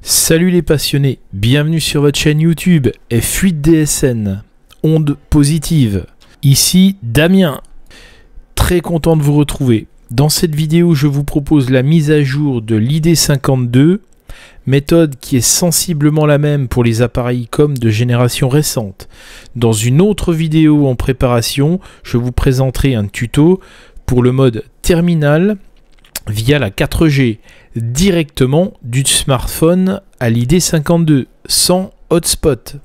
Salut les passionnés, bienvenue sur votre chaîne YouTube F8DSN, ondes positives. Ici Damien, très content de vous retrouver. Dans cette vidéo, je vous propose la mise à jour de l'ID52, méthode qui est sensiblement la même pour les appareils ICOM de génération récente. Dans une autre vidéo en préparation, je vous présenterai un tuto pour le mode terminal via la 4G, directement du smartphone à l'ID52, sans hotspot.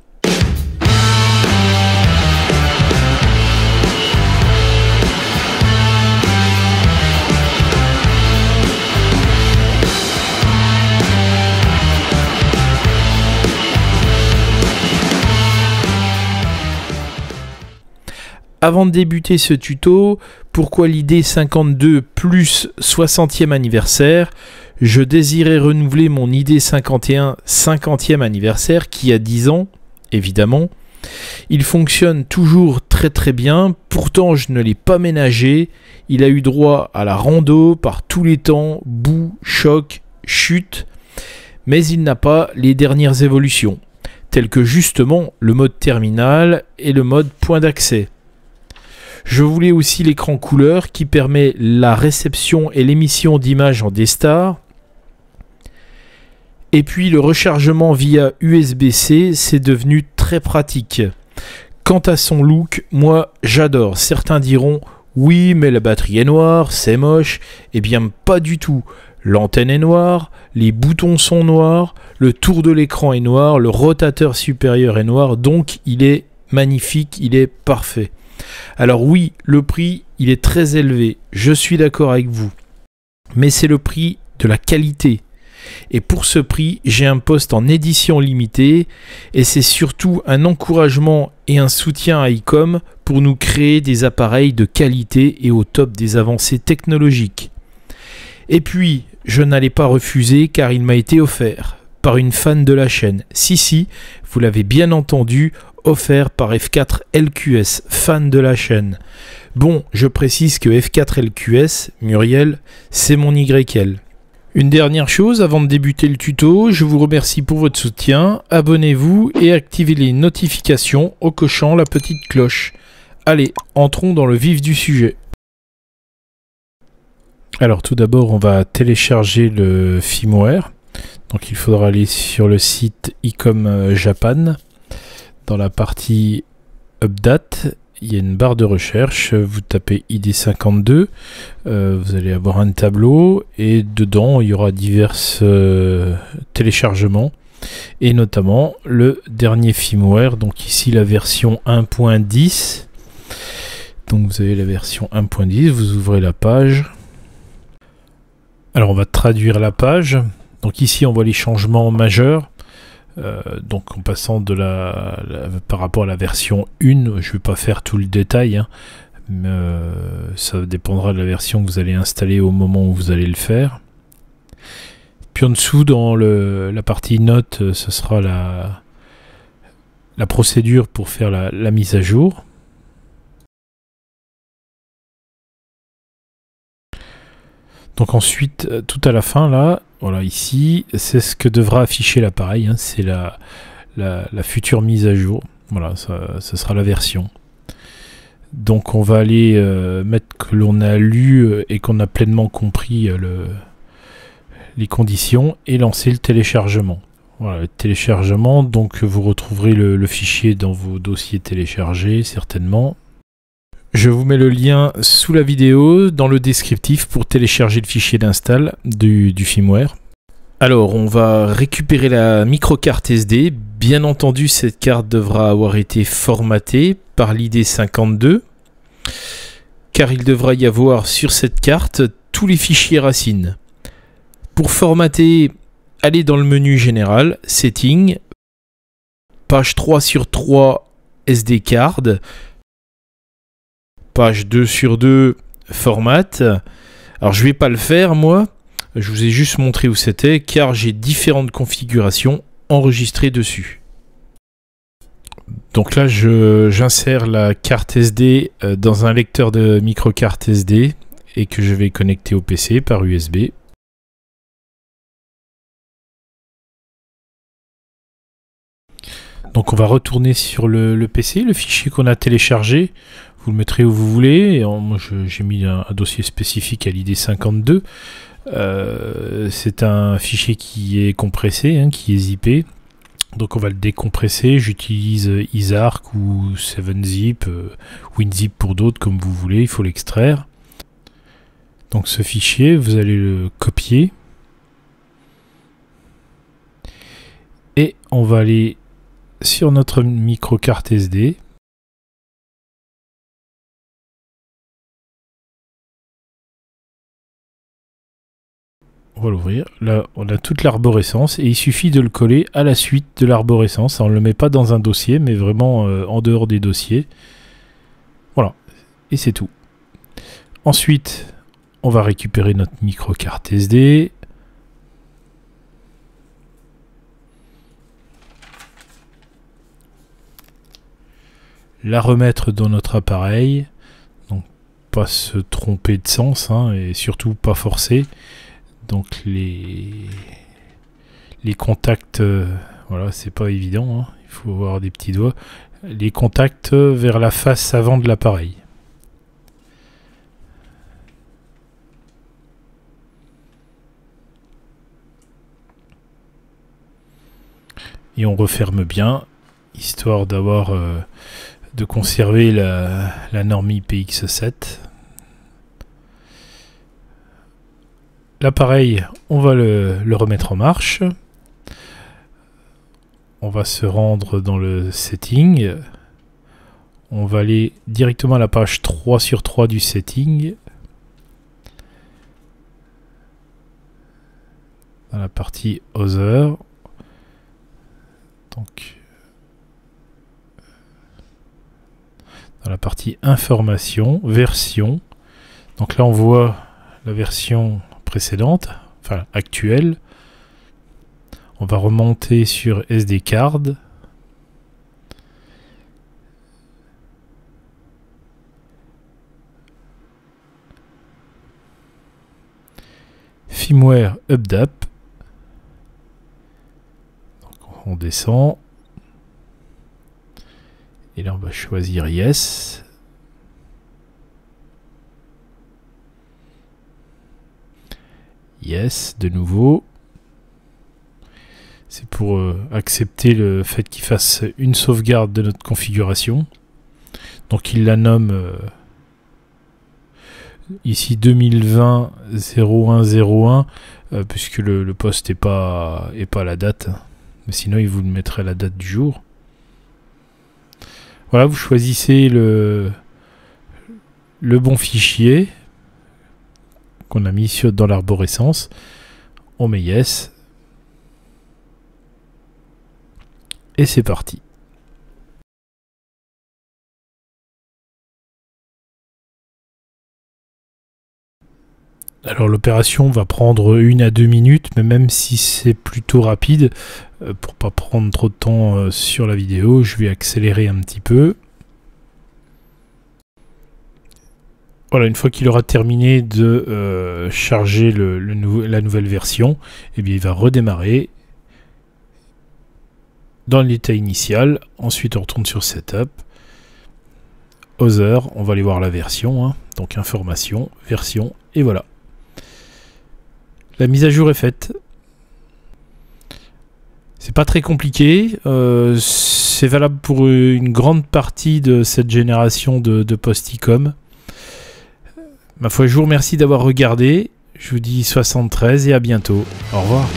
Avant de débuter ce tuto, pourquoi l'ID52 plus 60e anniversaire? Je désirais renouveler mon ID51 50e anniversaire qui a 10 ans, évidemment. Il fonctionne toujours très bien, pourtant je ne l'ai pas ménagé. Il a eu droit à la rando par tous les temps, boue, choc, chute, mais il n'a pas les dernières évolutions, telles que justement le mode terminal et le mode point d'accès. Je voulais aussi l'écran couleur qui permet la réception et l'émission d'images en D-Star. Et puis le rechargement via USB-C, c'est devenu très pratique. Quant à son look, moi j'adore. Certains diront oui mais la batterie est noire, c'est moche. Eh bien pas du tout. L'antenne est noire, les boutons sont noirs, le tour de l'écran est noir, le rotateur supérieur est noir, donc il est magnifique, il est parfait. Alors oui, le prix, il est très élevé, je suis d'accord avec vous. Mais c'est le prix de la qualité. Et pour ce prix, j'ai un poste en édition limitée et c'est surtout un encouragement et un soutien à ICOM pour nous créer des appareils de qualité et au top des avancées technologiques. Et puis, je n'allais pas refuser car il m'a été offert par une fan de la chaîne. Si, vous l'avez bien entendu, offert par F4LQS, fan de la chaîne. Bon, je précise que F4LQS, Muriel, c'est mon YL. Une dernière chose avant de débuter le tuto, je vous remercie pour votre soutien, abonnez-vous et activez les notifications en cochant la petite cloche. Allez, entrons dans le vif du sujet. Alors tout d'abord, on va télécharger le firmware. Donc il faudra aller sur le site ICOM Japan. Dans la partie Update, il y a une barre de recherche, vous tapez ID52, vous allez avoir un tableau et dedans il y aura divers téléchargements et notamment le dernier firmware, donc ici la version 1.10. Donc vous avez la version 1.10, vous ouvrez la page. Alors on va traduire la page, donc ici on voit les changements majeurs. Donc en passant de par rapport à la version 1, je ne vais pas faire tout le détail, hein, mais ça dépendra de la version que vous allez installer au moment où vous allez le faire. Puis en dessous, dans la partie notes, ce sera la procédure pour faire la mise à jour. Donc ensuite, tout à la fin là, voilà, ici, c'est ce que devra afficher l'appareil, hein, c'est la future mise à jour. Voilà, ça sera la version. Donc on va aller mettre que l'on a lu et qu'on a pleinement compris les conditions et lancer le téléchargement. Voilà, le téléchargement, donc vous retrouverez le fichier dans vos dossiers téléchargés, certainement. Je vous mets le lien sous la vidéo dans le descriptif pour télécharger le fichier d'install du firmware. Alors on va récupérer la microcarte SD. Bien entendu cette carte devra avoir été formatée par l'ID52 car il devra y avoir sur cette carte tous les fichiers racines. Pour formater, allez dans le menu général, Settings, page 3/3 SD card. Page 2/2 format. Alors je vais pas le faire moi, je vous ai juste montré où c'était car j'ai différentes configurations enregistrées dessus. Donc là j'insère la carte SD dans un lecteur de microcarte SD et que je vais connecter au PC par USB. Donc on va retourner sur le PC, le fichier qu'on a téléchargé. Vous le mettrez où vous voulez. Moi j'ai mis un dossier spécifique à l'ID52. C'est un fichier qui est compressé, hein, qui est zippé. Donc on va le décompresser. J'utilise Isarc ou 7zip, WinZip pour d'autres comme vous voulez. Il faut l'extraire. Donc ce fichier, vous allez le copier. Et on va aller sur notre micro-carte SD. On va l'ouvrir. Là, on a toute l'arborescence et il suffit de le coller à la suite de l'arborescence. On ne le met pas dans un dossier, mais vraiment en dehors des dossiers. Voilà. Et c'est tout. Ensuite, on va récupérer notre micro-carte SD. La remettre dans notre appareil. Donc, pas se tromper de sens, hein, et surtout pas forcer. Donc les contacts, voilà, c'est pas évident, hein, il faut avoir des petits doigts. Les contacts vers la face avant de l'appareil. Et on referme bien, histoire d'avoir de conserver la norme IPX7. L'appareil, on va le remettre en marche. On va se rendre dans le setting. On va aller directement à la page 3 sur 3 du setting. Dans la partie Other. Donc, dans la partie Information, Version. Donc là, on voit la version précédente, enfin actuelle. On va remonter sur SD card. Firmware update. Donc on descend. Et là on va choisir Yes. Yes, de nouveau. C'est pour accepter le fait qu'il fasse une sauvegarde de notre configuration. Donc il la nomme ici 2020 0101 puisque le poste n'est pas la date. Mais sinon il vous le mettrait la date du jour. Voilà, vous choisissez le bon fichier qu'on a mis dans l'arborescence. On met Yes. Et c'est parti. Alors l'opération va prendre 1 à 2 minutes, mais même si c'est plutôt rapide, pour pas prendre trop de temps sur la vidéo, je vais accélérer un petit peu. Voilà, une fois qu'il aura terminé de charger la nouvelle version, eh bien, il va redémarrer dans l'état initial. Ensuite, on retourne sur Setup. Other, on va aller voir la version. Hein. Donc, information, version, et voilà. La mise à jour est faite. C'est pas très compliqué. C'est valable pour une grande partie de cette génération de Posticom. Ma foi, je vous remercie d'avoir regardé. Je vous dis 73 et à bientôt. Au revoir.